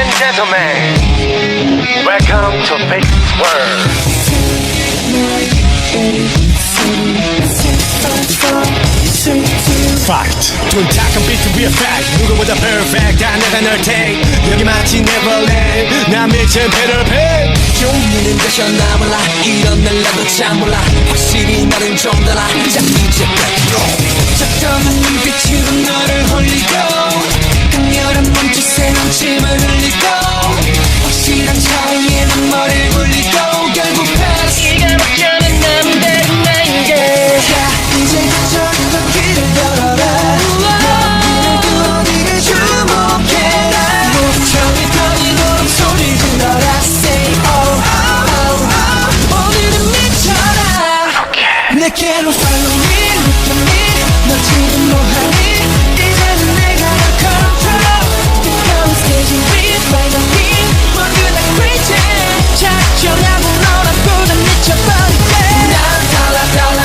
and gentlemen, welcome to Big World. Fact 돈탁한 beat to be a fact 누구보다 perfect 다 내가 널 take 여기 마치 Neverland 난 미친 Peter Pan 종류는 되셨나 몰라 이런 날 나도 잘 몰라 확실히 너는 좀 달라 자 이제 백으로 적당한 눈빛으로 너를 홀리고 강렬한 몸짓에 넘침을 흘리고 확실한 차이에 눈머리를 굴리고 결국 패스 이가 막혀는 남대로 나인데 자 이제 저기서 길을 열어라 너는 그 어디를 주목해라 목청이 터지도록 소리 질러라 Say oh oh oh 오늘은 미쳐라 내게로 follow me look at me 너 지금 뭐하니 이제는 내가 널 control 뜨거운 스테이지 위 빨간 빛 모두 다 crazy 작정하고 너라보다 미쳐버릴게 난 달라 달라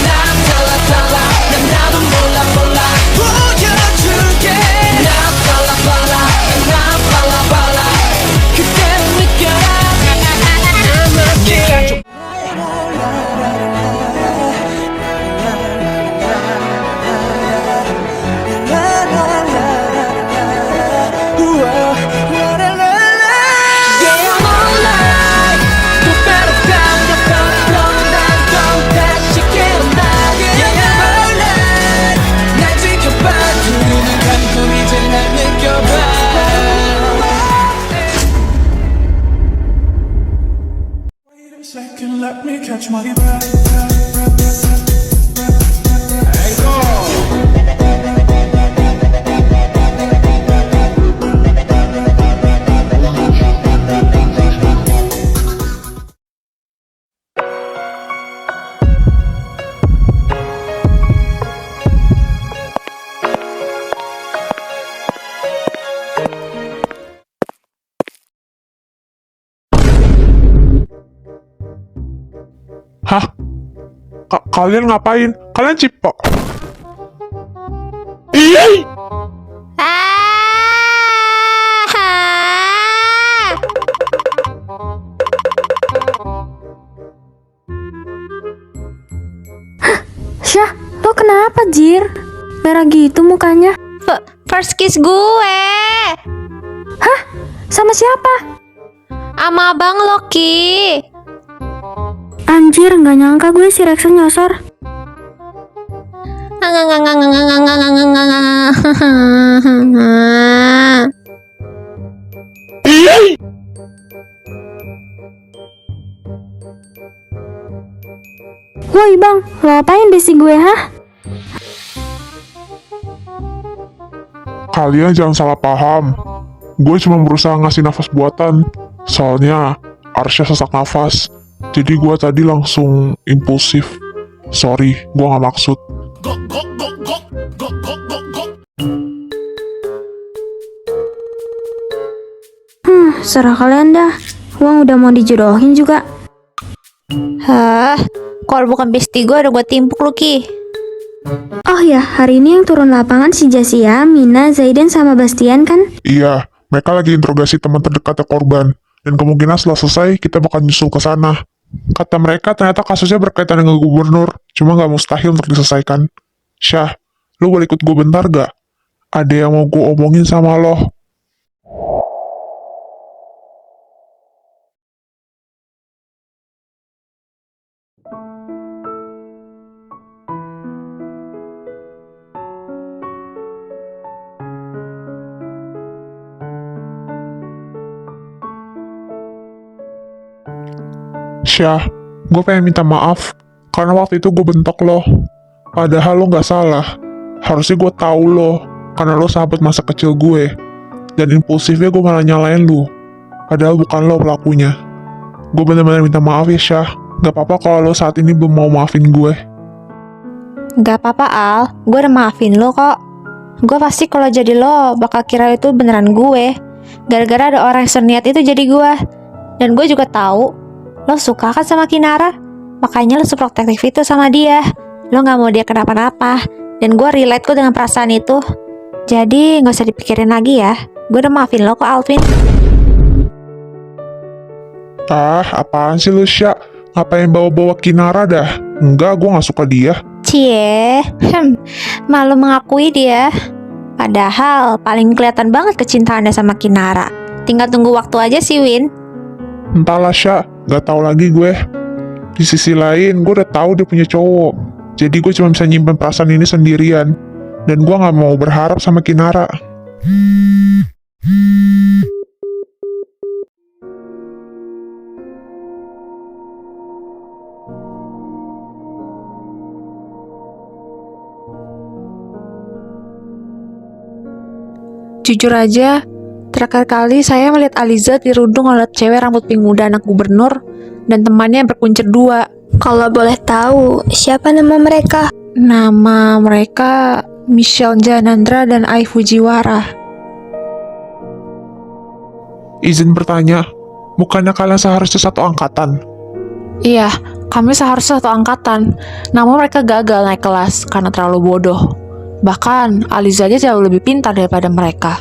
난 달라 달라 난 나도 몰라 몰라 보여줄게 난 달라 달라 난 빨라 빨라 그대로 느껴라 I'm a kid Second, let me catch my breath. Hey, go! Hah? Kalian ngapain? Kalian cipok? Iya! Syah, lo kenapa, Jir? Merah gitu mukanya. First kiss gue Hah? Sama siapa? sama Abang Loki. Anjir, nggak nyangka gue si Rexon nyosor. Woi bang, lo apain besi gue, hah? Kalian jangan salah paham. Gue cuma berusaha ngasih nafas buatan. Soalnya Arsya sesak nafas. Jadi gue tadi langsung impulsif. Sorry, gue gak maksud. Serah kalian dah. Uang udah mau dijodohin juga. Hah, kalau bukan bestie gue udah gue timpuk lu Ki. Oh ya, hari ini yang turun lapangan si Jasia, Mina, Zaiden, sama Bastian kan? Iya, mereka lagi interogasi teman terdekatnya korban. Dan kemungkinan setelah selesai, kita bakal nyusul ke sana. Kata mereka ternyata kasusnya berkaitan dengan gubernur, cuma gak mustahil untuk diselesaikan. Syah, lu boleh ikut gue bentar gak? Ada yang mau gue omongin sama lo. Syah, gue pengen minta maaf karena waktu itu gue bentak lo. Padahal lo gak salah. Harusnya gue tahu lo karena lo sahabat masa kecil gue. Dan impulsifnya gue malah nyalain lo. Padahal bukan lo pelakunya. Gue bener-bener minta maaf ya Syah. Gak apa-apa kalau lo saat ini belum mau maafin gue. Gak apa-apa Al, gue udah maafin lo kok. Gue pasti kalau jadi lo bakal kira itu beneran gue. Gara-gara ada orang yang seniat itu jadi gue. Dan gue juga tahu lo suka kan sama Kinara. Makanya lo seprotektif itu sama dia. Lo gak mau dia kenapa-napa. Dan gue relate kok dengan perasaan itu. Jadi gak usah dipikirin lagi ya. Gue udah maafin lo kok Alvin. Ah, apaan sih lu, Sya? Ngapain bawa-bawa Kinara dah? Enggak, gue gak suka dia. Cie, malu mengakui dia. Padahal paling kelihatan banget kecintaannya sama Kinara. Tinggal tunggu waktu aja sih, Win. Entahlah, Sya. Gak tahu lagi gue. Di sisi lain, gue udah tahu dia punya cowok. Jadi gue cuma bisa nyimpen perasaan ini sendirian. Dan gue gak mau berharap sama Kinara. Jujur aja, terakhir kali saya melihat Aliza dirundung oleh cewek rambut pink muda anak gubernur dan temannya yang berkuncir dua. Kalau boleh tahu, siapa nama mereka? Nama mereka Michelle Janandra dan Ai Fujiwara. Izin bertanya, bukannya kalian seharusnya satu angkatan? Iya, kami seharusnya satu angkatan. Namun mereka gagal naik kelas karena terlalu bodoh. Bahkan Aliza aja jauh lebih pintar daripada mereka.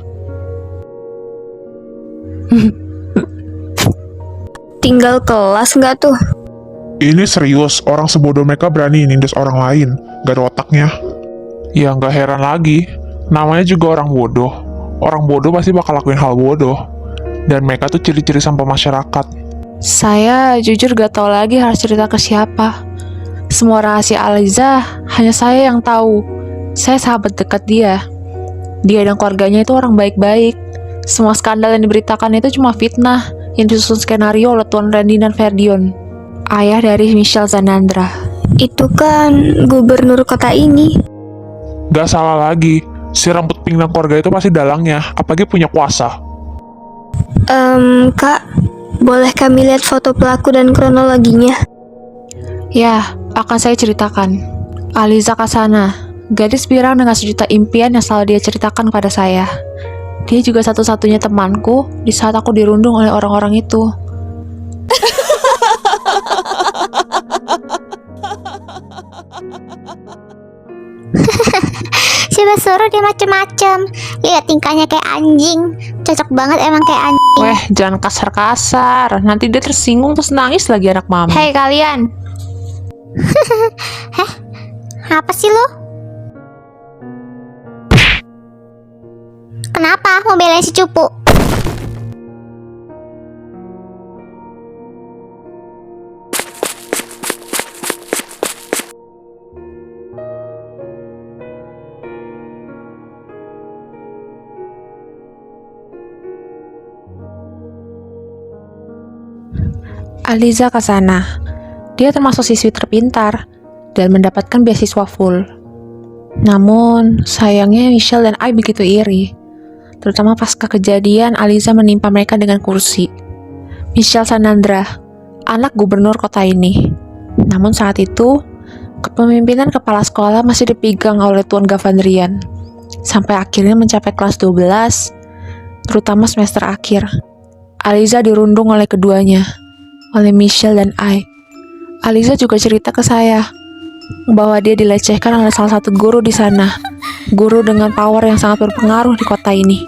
Tinggal kelas nggak tuh? Ini serius, orang sebodoh mereka berani nindas orang lain. Gak ada otaknya. Ya nggak heran lagi, namanya juga orang bodoh. Orang bodoh pasti bakal lakuin hal bodoh. Dan mereka tuh ciri-ciri sampah masyarakat. Saya jujur gak tahu lagi harus cerita ke siapa. Semua rahasia Aliza hanya saya yang tahu. Saya sahabat dekat dia. Dia dan keluarganya itu orang baik-baik. Semua skandal yang diberitakan itu cuma fitnah yang disusun skenario oleh Tuan Randy dan Ferdion, ayah dari Michelle Zanandra. Itu kan gubernur kota ini. Gak salah lagi, si rambut pink dan keluarga itu pasti dalangnya, apalagi punya kuasa. Kak, boleh kami lihat foto pelaku dan kronologinya? Ya, akan saya ceritakan. Aliza Kasana, gadis pirang dengan sejuta impian yang selalu dia ceritakan pada saya. Dia juga satu-satunya temanku di saat aku dirundung oleh orang-orang itu. Siapa suruh dia macem-macem. Lihat tingkahnya kayak anjing. Cocok banget emang kayak anjing. Weh, jangan kasar-kasar. Nanti dia tersinggung terus nangis lagi anak mama. Hei kalian. Heh, apa sih lo? Kenapa mau belain si cupu? Aliza Kasana. Dia termasuk siswi terpintar dan mendapatkan beasiswa full. Namun, sayangnya Michelle dan Ai begitu iri. Terutama pasca kejadian Aliza menimpa mereka dengan kursi. Michelle Zanandra, anak gubernur kota ini. Namun saat itu, kepemimpinan kepala sekolah masih dipegang oleh Tuan Gavandrian. Sampai akhirnya mencapai kelas 12, terutama semester akhir. Aliza dirundung oleh keduanya, oleh Michelle dan Ai. Aliza juga cerita ke saya bahwa dia dilecehkan oleh salah satu guru di sana. Guru dengan power yang sangat berpengaruh di kota ini.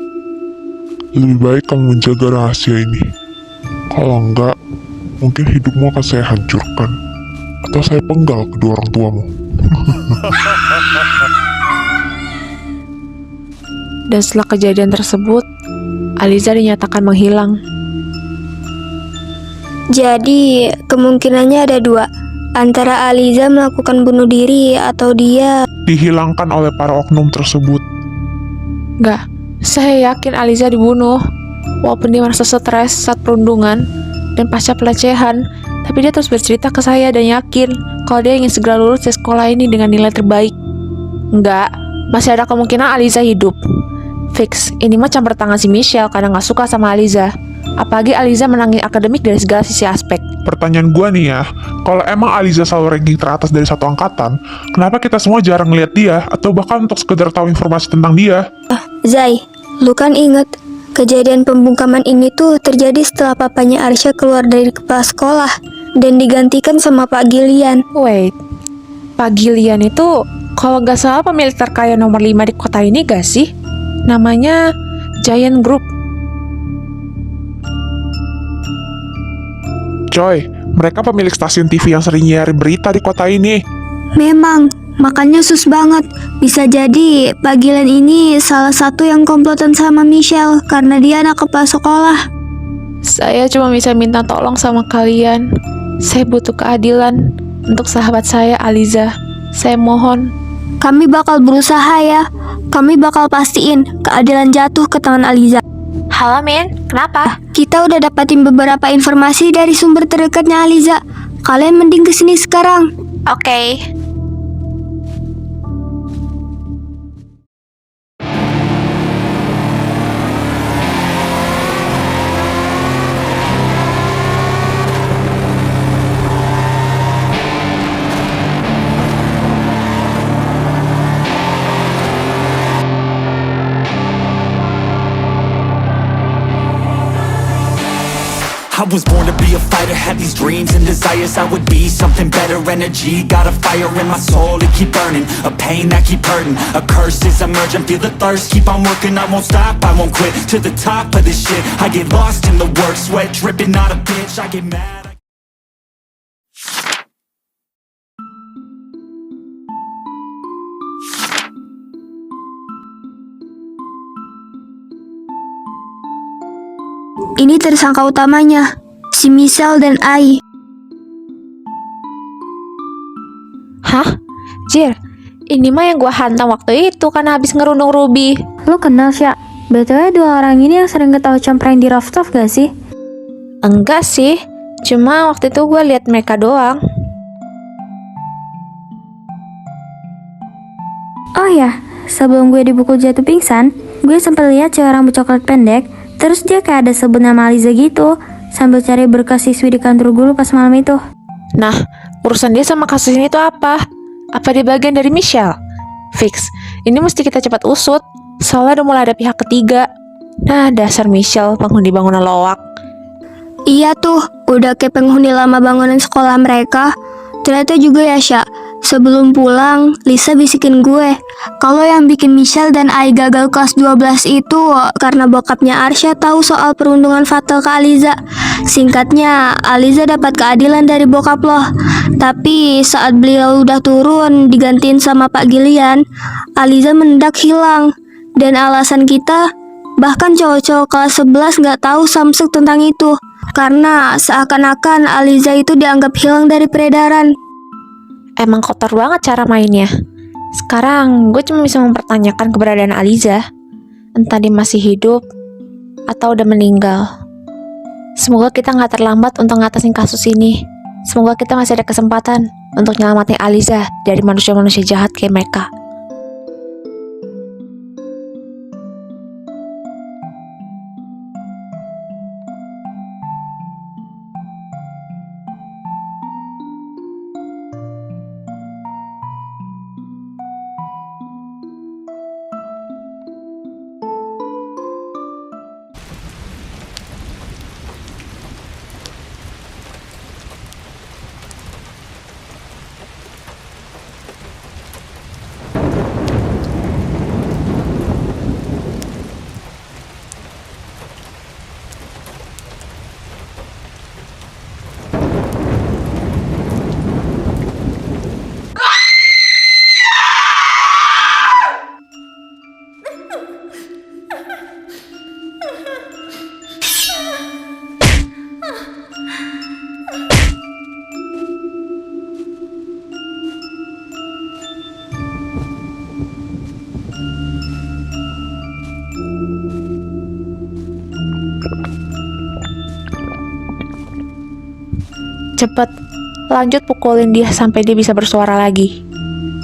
Lebih baik kamu menjaga rahasia ini. Kalau enggak, mungkin hidupmu akan saya hancurkan. Atau saya penggal kedua orang tuamu. Dan setelah kejadian tersebut, Aliza dinyatakan menghilang. Jadi, kemungkinannya ada dua. Antara Aliza melakukan bunuh diri atau dia... Dihilangkan oleh para oknum tersebut. Enggak, saya yakin Aliza dibunuh. Walaupun dia merasa stres saat perundungan dan pasca pelecehan, tapi dia terus bercerita ke saya dan yakin kalau dia ingin segera lulus dari sekolah ini dengan nilai terbaik. Enggak, masih ada kemungkinan Aliza hidup. Fix, ini mah campur tangan si Michelle karena gak suka sama Aliza. Apalagi Aliza menangin akademik dari segala sisi aspek. Pertanyaan gua nih ya, kalau emang Aliza selalu ranking teratas dari satu angkatan, kenapa kita semua jarang ngeliat dia, atau bahkan untuk sekedar tahu informasi tentang dia? Zai, lu kan inget, kejadian pembungkaman ini tuh terjadi setelah papanya Arsya keluar dari kepala sekolah dan digantikan sama Pak Gillian. Wait, Pak Gillian itu kalau gak salah pemilik terkaya nomor 5 di kota ini gak sih? Namanya Giant Group. coy. Mereka pemilik stasiun TV yang sering nyiarin berita di kota ini. Memang, makanya sus banget. Bisa jadi Pak Gilan ini salah satu yang komplotan sama Michelle karena dia anak kepala sekolah. Saya cuma bisa minta tolong sama kalian. Saya butuh keadilan untuk sahabat saya, Aliza. Saya mohon. Kami bakal berusaha ya. Kami bakal pastiin keadilan jatuh ke tangan Aliza. Halo, Min. Kenapa? Kita udah dapatin beberapa informasi dari sumber terdekatnya Aliza. Kalian mending kesini sekarang. Oke. I was born to be a fighter, had these dreams and desires. I would be something better, energy, got a fire in my soul to keep burning, a pain that keep hurting, a curse is emerging, feel the thirst, keep on working, I won't stop, I won't quit, to the top of this shit, I get lost in the work, sweat dripping, not a bitch, I get mad. Ini tersangka utamanya, si Michelle dan Ai. Hah? Jir, ini mah yang gua hantam waktu itu karena habis ngerundung Ruby. Lu kenal Sya? BTW dua orang ini yang sering ketahui cempreng di rooftop gak sih? Enggak sih, cuma waktu itu gua lihat mereka doang. Oh ya, sebelum gue dipukul jatuh pingsan, gue sempat lihat cewek rambut coklat pendek. Terus dia kayak ada sebut nama Aliza gitu, sambil cari berkas siswi di kantor guru pas malam itu. Nah, urusan dia sama kasus ini tuh apa? Apa dia bagian dari Michelle? Fix, ini mesti kita cepat usut, soalnya udah mulai ada pihak ketiga. Nah, dasar Michelle, penghuni bangunan loak. Iya tuh, udah kayak penghuni lama bangunan sekolah mereka. Ternyata juga ya Sya, sebelum pulang, Lisa bisikin gue kalau yang bikin Michelle dan Ai gagal kelas 12 itu karena bokapnya Arsya tahu soal perundungan fatal ke Aliza. Singkatnya, Aliza dapat keadilan dari bokap loh. Tapi saat beliau udah turun digantiin sama Pak Gilian, Aliza mendadak hilang. Dan alasan kita, bahkan cowok-cowok kelas 11 nggak tahu samsek tentang itu. Karena seakan-akan Aliza itu dianggap hilang dari peredaran. Emang kotor banget cara mainnya. Sekarang gue cuma bisa mempertanyakan keberadaan Aliza. Entah dia masih hidup atau udah meninggal. Semoga kita nggak terlambat untuk ngatasin kasus ini. Semoga kita masih ada kesempatan untuk nyelamatin Aliza dari manusia-manusia jahat kayak mereka. Cepet, lanjut pukulin dia sampai dia bisa bersuara lagi.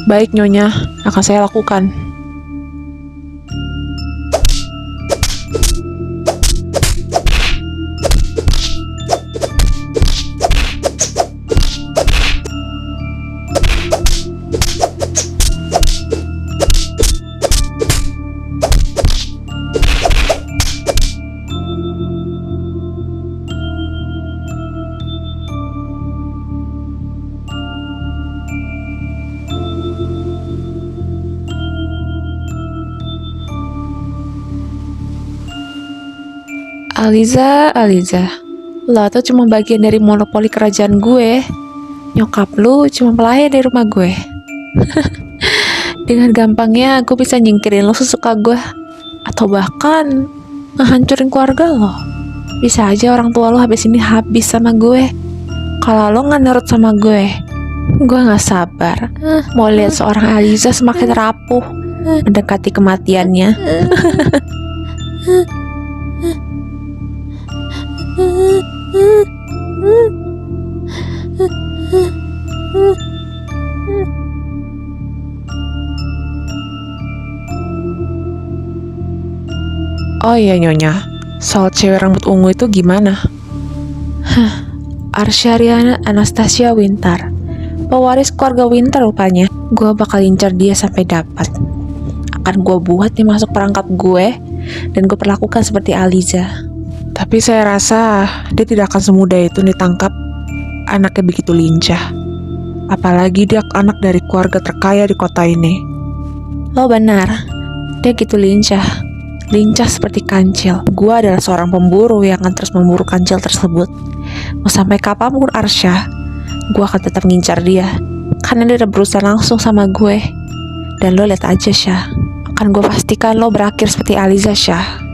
Baik Nyonya, akan saya lakukan. Aliza, Aliza, Lo tuh cuma bagian dari monopoli kerajaan gue. Nyokap lu cuma pelayan di rumah gue. Dengan gampangnya gue bisa nyingkirin lo sesuka gue. Atau bahkan ngehancurin keluarga lo. Bisa aja orang tua lo habis ini habis sama gue. Kalau lo nggak nurut sama gue nggak sabar mau lihat seorang Aliza semakin rapuh mendekati kematiannya. Oh iya Nyonya, soal cewek rambut ungu itu gimana? Arsyariana Anastasia Wintar, pewaris keluarga Wintar rupanya. Gue bakal incar dia sampai dapat. Akan gue buat dia masuk perangkap gue dan gue perlakukan seperti Aliza. Tapi saya rasa dia tidak akan semudah itu ditangkap. Anaknya begitu lincah. Apalagi dia anak dari keluarga terkaya di kota ini. Lo benar, dia gitu lincah. Lincah seperti kancil. Gue adalah seorang pemburu yang akan terus memburu kancil tersebut. Mau sampai kapanpun Arsya, gue akan tetap ngincar dia. Karena dia udah berusaha langsung sama gue. Dan lo lihat aja Syah, akan gue pastikan lo berakhir seperti Aliza Syah.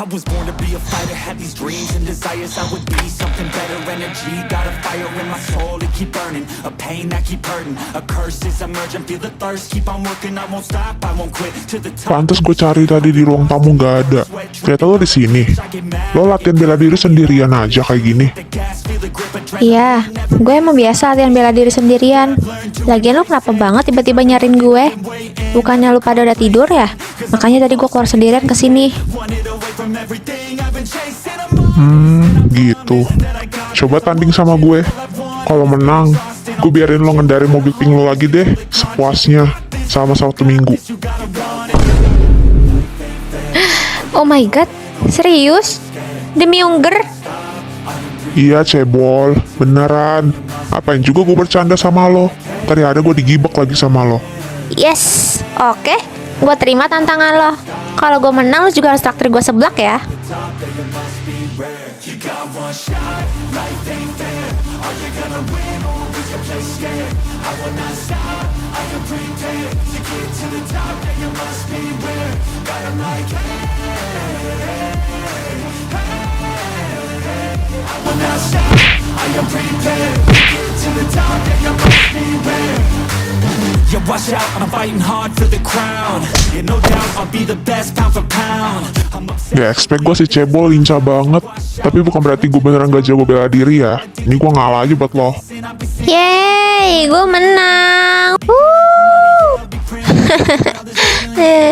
I was born to be a fighter, had these dreams and desires. I would be something better, energy, got a fire in my soul to keep burning, a pain that keep hurting, a curse is emerging, feel the thirst, keep on working, I won't stop, I won't quit, to the top. Pantes gue cari tadi di ruang tamu gak ada. Ternyata lo di sini. Lo latihan bela diri sendirian aja kayak gini. Iya, gue emang biasa latihan bela diri sendirian. Lagian lu kenapa banget tiba-tiba nyariin gue? Bukannya lu pada udah tidur ya? Makanya tadi gue keluar sendirian ke sini. Gitu. Coba tanding sama gue. Kalau menang, gue biarin lo ngendarin mobil pink lo lagi deh, sepuasnya, sama Sabtu Minggu. Oh my god, serius? Demi Unger? Iya cebol, beneran. Apain juga gue bercanda sama lo. Tadi ada gue digibak lagi sama lo. Yes, oke. Gue terima tantangan lo. Kalau gue menang, lo juga harus traktir gue seblak ya. Yeah, watch out, I'm fighting hard for the crown. Yeah, no doubt, I'll be the best pound for pound. Gak expect gue si cebol lincah banget. Tapi bukan berarti gue beneran gak jago bela diri ya. Ini gue ngalah aja buat lo. Yeay, gue menang.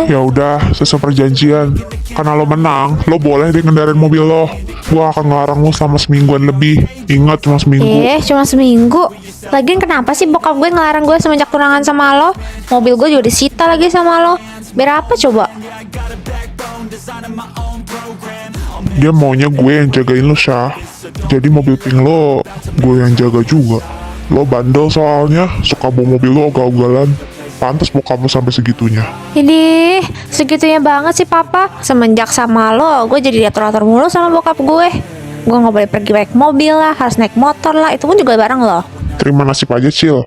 Ya udah, sesuai perjanjian. Karena lo menang, lo boleh deh ngendarin mobil lo. Gue akan ngelarang lo selama semingguan lebih. Ingat, cuma seminggu. Cuma seminggu. Lagian kenapa sih bokap gue ngelarang gue semenjak tunangan sama lo? Mobil gue juga disita lagi sama lo. Biar apa coba? Dia maunya gue yang jagain lo, Syah. Jadi mobil pink lo, gue yang jaga juga. Lo bandel soalnya, suka bawa mobil lo ogah-ogalan. Pantes bokap lo sampai segitunya. Ini segitunya banget sih papa. Semenjak sama lo, gue jadi diatur-atur mulu sama bokap gue. Gue nggak boleh pergi naik mobil lah, harus naik motor lah. Itu pun juga bareng lo. Terima nasib aja, Cil.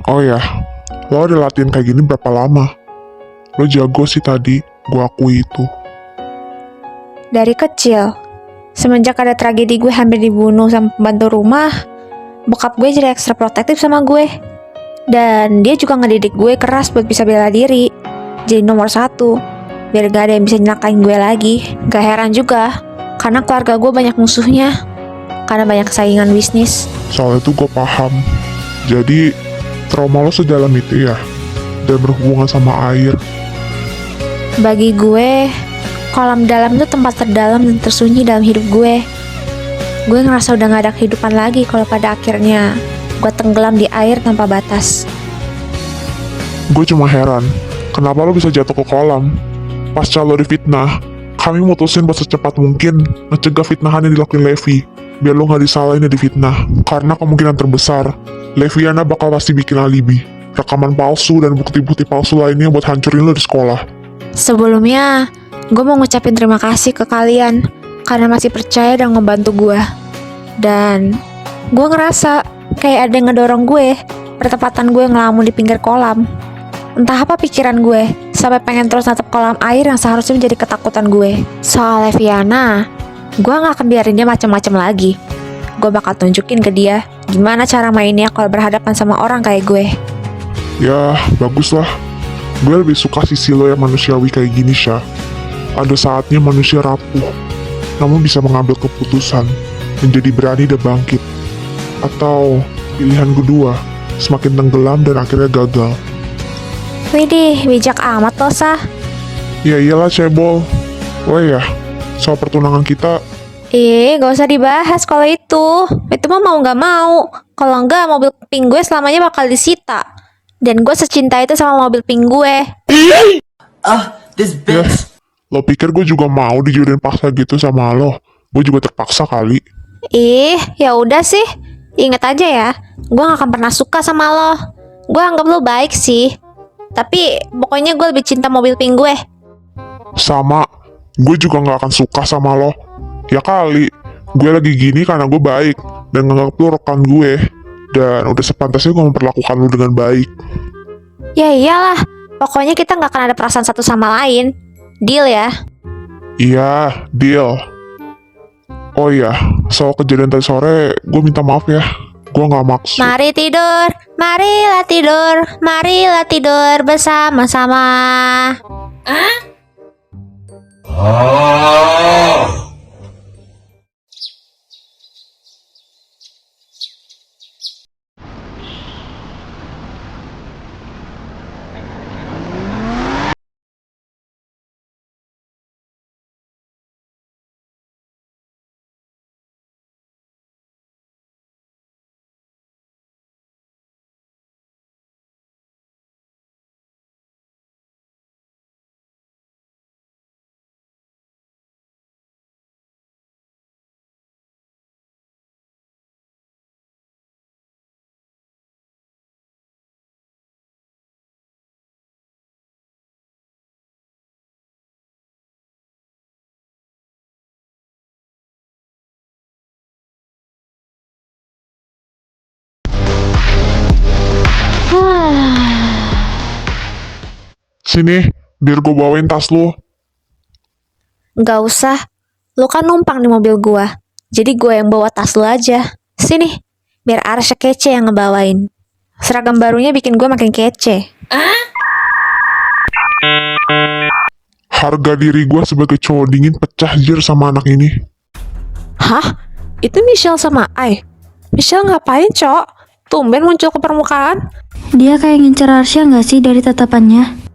Oh ya, lo udah latihan kayak gini berapa lama? Lo jago sih tadi, gue akui itu. Dari kecil, semenjak ada tragedi gue hampir dibunuh sama pembantu rumah, bokap gue jadi ekstra protektif sama gue. Dan dia juga ngedidik gue keras buat bisa bela diri, jadi nomor 1, biar gak ada yang bisa nyelakain gue lagi. Gak heran juga, karena keluarga gue banyak musuhnya, karena banyak saingan bisnis. Soal itu gue paham. Jadi, trauma lo sedalam itu ya? Dan berhubungan sama air. Bagi gue, kolam dalam itu tempat terdalam dan tersunyi dalam hidup gue. Gue ngerasa udah gak ada kehidupan lagi kalau pada akhirnya gue tenggelam di air tanpa batas. Gue cuma heran, kenapa lo bisa jatuh ke kolam? Pasca lo difitnah, kami mutusin buat secepat mungkin ngecegah fitnahan yang dilakuin Levi, biar lo gak disalahin dan difitnah. Karena kemungkinan terbesar, Leviana bakal pasti bikin alibi, rekaman palsu dan bukti-bukti palsu lainnya buat hancurin lo di sekolah. Sebelumnya, gue mau ngucapin terima kasih ke kalian karena masih percaya dan ngebantu gue. Dan gue ngerasa kayak ada yang ngedorong gue, bertepatan gue ngelamun di pinggir kolam. Entah apa pikiran gue, sampai pengen terus natap kolam air yang seharusnya menjadi ketakutan gue. Soal Leviana, gue gak akan biarin dia macam-macam lagi. Gue bakal tunjukin ke dia gimana cara mainnya kalau berhadapan sama orang kayak gue. Ya, bagus lah. Gue lebih suka sisi lo yang manusiawi kayak gini, Syah. Ada saatnya manusia rapuh, namun bisa mengambil keputusan, menjadi berani dan bangkit. Atau pilihan kedua, semakin tenggelam dan akhirnya gagal. Widih, bijak amat lo, Sah. Ya iyalah, cebol. Oh ya, soal pertunangan kita, Gak usah dibahas kalau itu. Itu mah mau gak mau. Kalau enggak, mobil pink gue selamanya bakal disita. Dan gue secinta itu sama mobil pink gue. ya, lo pikir gue juga mau dijodohin paksa gitu sama lo? Gue juga terpaksa kali. Ya udah sih. Ingat aja ya, gue gak akan pernah suka sama lo. Gue anggap lo baik sih. Tapi pokoknya gue lebih cinta mobil pink gue. Sama, gue juga gak akan suka sama lo. Ya kali, gue lagi gini karena gue baik dan nganggap lo rekan gue. Dan udah sepantasnya gue memperlakukan lo dengan baik. Ya iyalah, pokoknya kita gak akan ada perasaan satu sama lain. Deal ya? Iya, deal. Oh iya, soal kejadian tadi sore, gue minta maaf ya. Gue gak maksud. Mari tidur, marilah tidur bersama-sama. Sini, biar gue bawain tas lo. Gak usah, lu kan numpang di mobil gua. Jadi gue yang bawa tas lu aja. Sini, biar Arsya kece yang ngebawain. Seragam barunya bikin gue makin kece. Harga diri gue sebagai cowok dingin pecah jir sama anak ini. Hah? Itu Michelle sama Ai? Michelle ngapain, Cok? Tumben muncul ke permukaan. Dia kayak ngincer Arsya nggak sih dari tatapannya?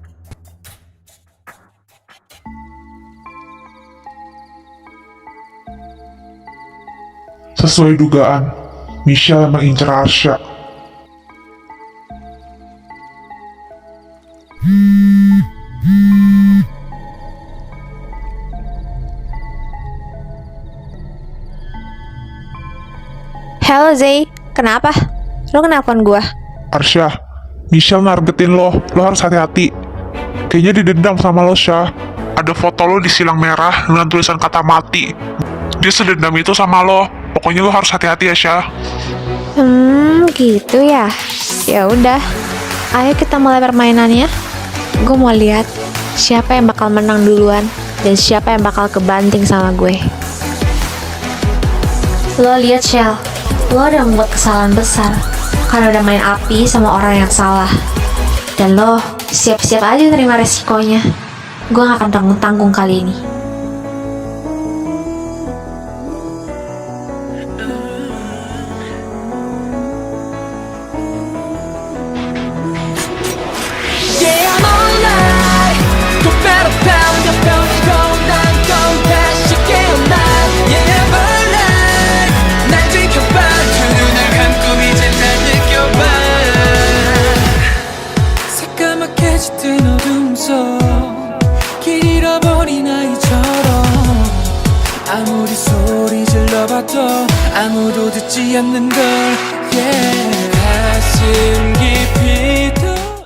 Sesuai dugaan, Michelle emang incer Arsya. Halo Zay, kenapa? Lu kenapaan gua? Arsya, Michelle nargetin lo harus hati-hati. Kayaknya didendam sama lo, Syah. Ada foto lo di silang merah dengan tulisan kata mati. Dia sedendam itu sama lo. Pokoknya lo harus hati-hati ya, Syah. Gitu ya. Ya udah. Ayo kita mulai permainannya. Gue mau lihat siapa yang bakal menang duluan dan siapa yang bakal kebanting sama gue. Lo lihat Shell, lo udah membuat kesalahan besar karena udah main api sama orang yang salah. Dan lo siap-siap aja nerima resikonya. Gue gak akan tanggung-tanggung kali ini. Yeah, I'm alright. You better pound your belly, go down, go past your game night. Yeah, never lie. 날 지켜봐. 두 눈을 감고 이제 날 느껴봐. 새까맣게 짙은 어둠 속 길 잃어버린 아이처럼 아무리 소리 질러봐도 아무도 듣지 않는 걸. Yeah, 가슴